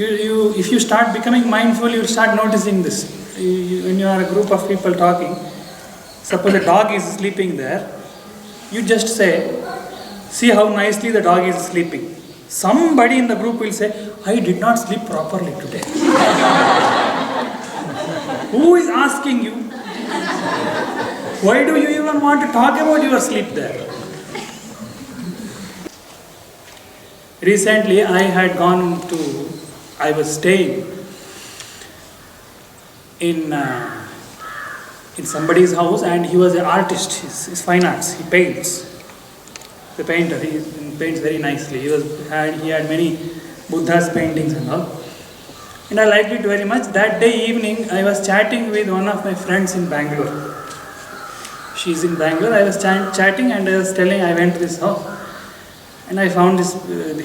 If you start becoming mindful, you start noticing this. When you are a group of people talking, suppose a dog is sleeping there, you just say, see how nicely the dog is sleeping. Somebody in the group will say, I did not sleep properly today. Who is asking you? Why do you even want to talk about your sleep there? Recently, I was staying in somebody's house, and he was an artist. He's fine arts. He paints. The painter. He paints very nicely. He had many Buddha's paintings and all. And I liked it very much. That day evening, I was chatting with one of my friends in Bangalore. She's in Bangalore. I was chatting, and I was telling I went to this house. And I found this,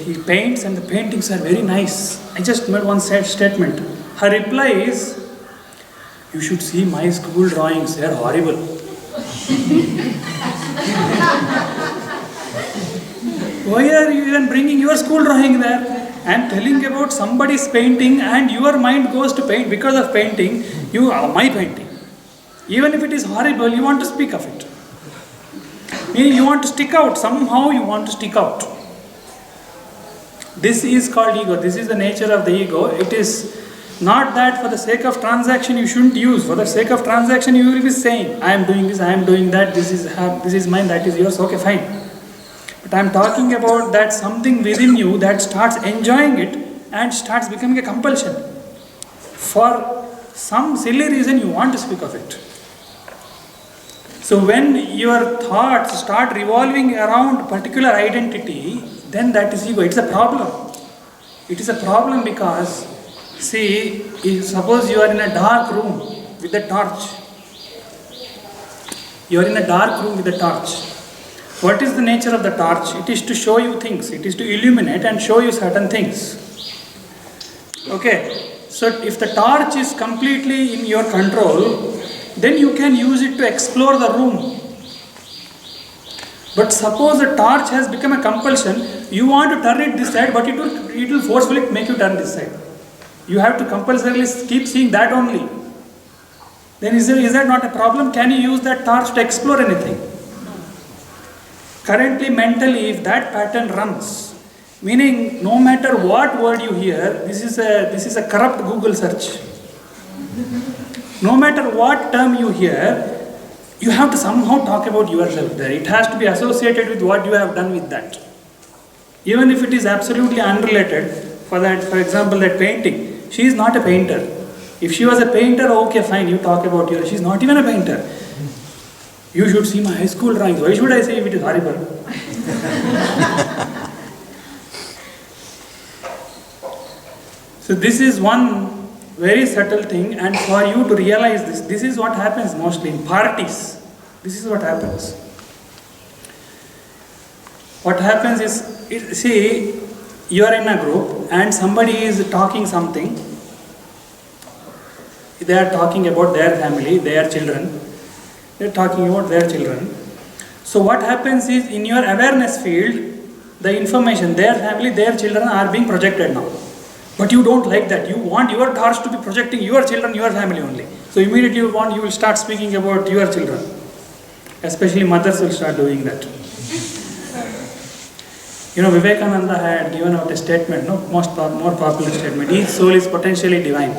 he paints, and the paintings are very nice. I just made one statement. Her reply is, you should see my school drawings, they are horrible. Why are you even bringing your school drawing there? I am telling about somebody's painting, and your mind goes to paint. Because of painting, you are my painting. Even if it is horrible, you want to speak of it. Meaning you want to stick out, somehow you want to stick out. This is called ego. This is the nature of the ego. It is not that for the sake of transaction you shouldn't use. For the sake of transaction you will be saying, I am doing this, I am doing that, this is mine, that is yours, okay, fine. But I am talking about that something within you that starts enjoying it and starts becoming a compulsion. For some silly reason you want to speak of it. So when your thoughts start revolving around particular identity, then that is ego. It's a problem. It is a problem because, see, if suppose you are in a dark room with a torch. You are in a dark room with a torch. What is the nature of the torch? It is to show you things. It is to illuminate and show you certain things. Okay. So if the torch is completely in your control, then you can use it to explore the room. But suppose the torch has become a compulsion, you want to turn it this side, but it will forcefully make you turn this side. You have to compulsorily keep seeing that only. Then is that not a problem? Can you use that torch to explore anything? Currently, mentally, if that pattern runs, meaning no matter what word you hear, this is a corrupt Google search. No matter what term you hear, you have to somehow talk about yourself there. It has to be associated with what you have done with that. Even if it is absolutely unrelated, for example, that painting, she is not a painter. If she was a painter, okay, fine, you talk about her. She is not even a painter. You should see my high school drawings. Why should I say if it is horrible? So this is one very subtle thing, and for you to realize this is what happens mostly in parties. This is what happens. What happens is, see, you are in a group and somebody is talking something. They are talking about their family, their children. They are talking about their children. So what happens is, in your awareness field, the information, their family, their children are being projected now. But you don't like that. You want your torch to be projecting your children, your family only. So immediately you will start speaking about your children. Especially mothers will start doing that. Vivekananda had given out a statement, more popular statement. Each soul is potentially divine.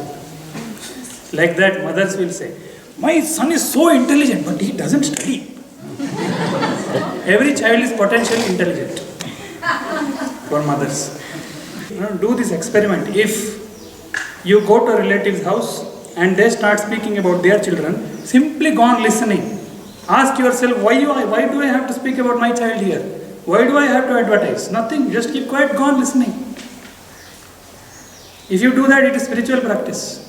Like that, mothers will say, my son is so intelligent, but he doesn't study. Every child is potentially intelligent. For mothers. Do this experiment. If you go to a relative's house and they start speaking about their children, simply go on listening. Ask yourself, why do I have to speak about my child here? Why do I have to advertise? Nothing. Just keep quiet, go on listening. If you do that, it is spiritual practice.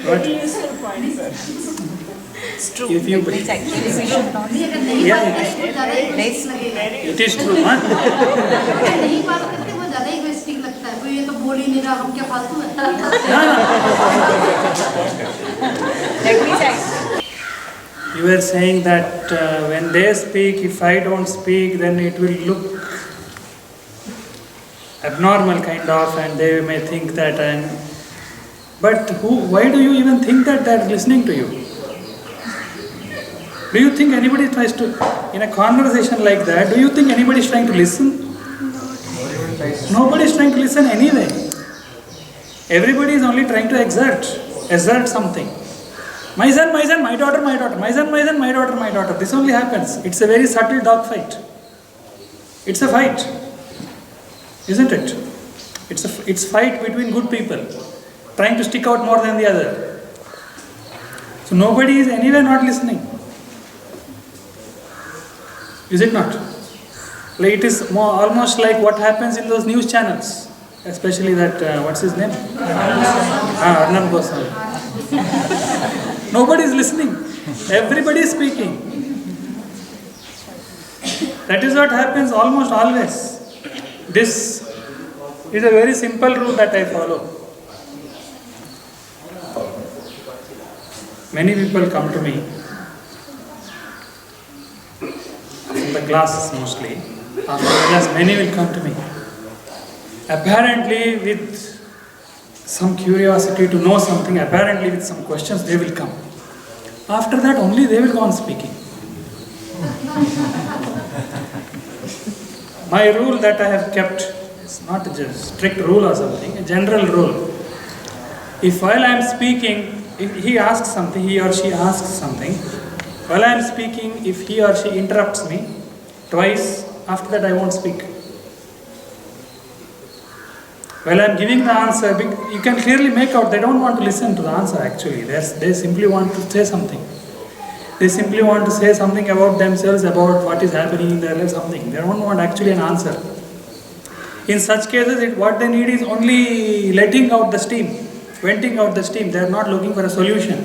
What? It's true. If you it is true. You were saying that when they speak, if I don't speak, then it will look abnormal kind of, and they may think that I am. But why do you even think that they are listening to you? Do you think anybody tries to, in a conversation like that, do you think anybody is trying to listen? Nobody is trying to listen anyway. Everybody is only trying to exert something. My son, my daughter, my daughter. My son, my daughter, my daughter. This only happens. It's a very subtle dog fight. It's a fight, isn't it? It's fight between good people, trying to stick out more than the other. So nobody is anywhere not listening. Is it not? Like it is almost like what happens in those news channels, especially that what's his name? Arnab Goswami. Nobody is listening. Everybody is speaking. That is what happens almost always. This is a very simple rule that I follow. Many people come to me, from the classes mostly. After the class, many will come to me. Apparently with some curiosity to know something, apparently with some questions, they will come. After that, only they will go on speaking. My rule that I have kept is not a strict rule or something, a general rule. If while I am speaking, if he asks something, he or she asks something, while I am speaking, if he or she interrupts me twice, after that I won't speak. While I am giving the answer, you can clearly make out they don't want to listen to the answer actually. They simply want to say something. They simply want to say something about themselves, about what is happening in their life, something. They don't want actually an answer. In such cases, what they need is only letting out the steam, venting out the steam. They are not looking for a solution.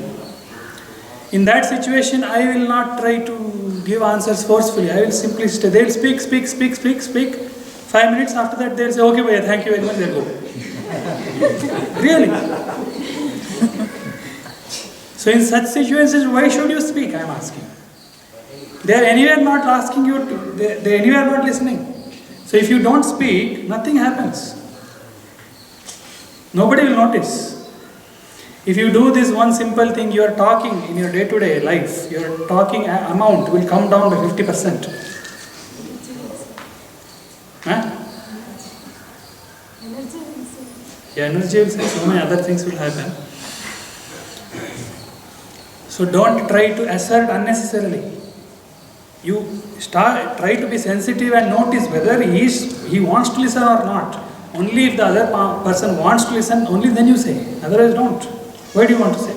In that situation, I will not try to give answers forcefully. I will simply stay. They will speak. 5 minutes after that, they will say, okay, bhaiya, thank you very much, they will go. Really? So in such situations, why should you speak, I am asking. They are anywhere not asking you to, they are anywhere not listening. So if you don't speak, nothing happens. Nobody will notice. If you do this one simple thing, you are talking in your day-to-day life, your talking amount will come down by 50%. Energy will say, so many other things will happen. So don't try to assert unnecessarily. You try to be sensitive and notice whether he wants to listen or not. Only if the other person wants to listen, only then you say. Otherwise don't. Why do you want to say?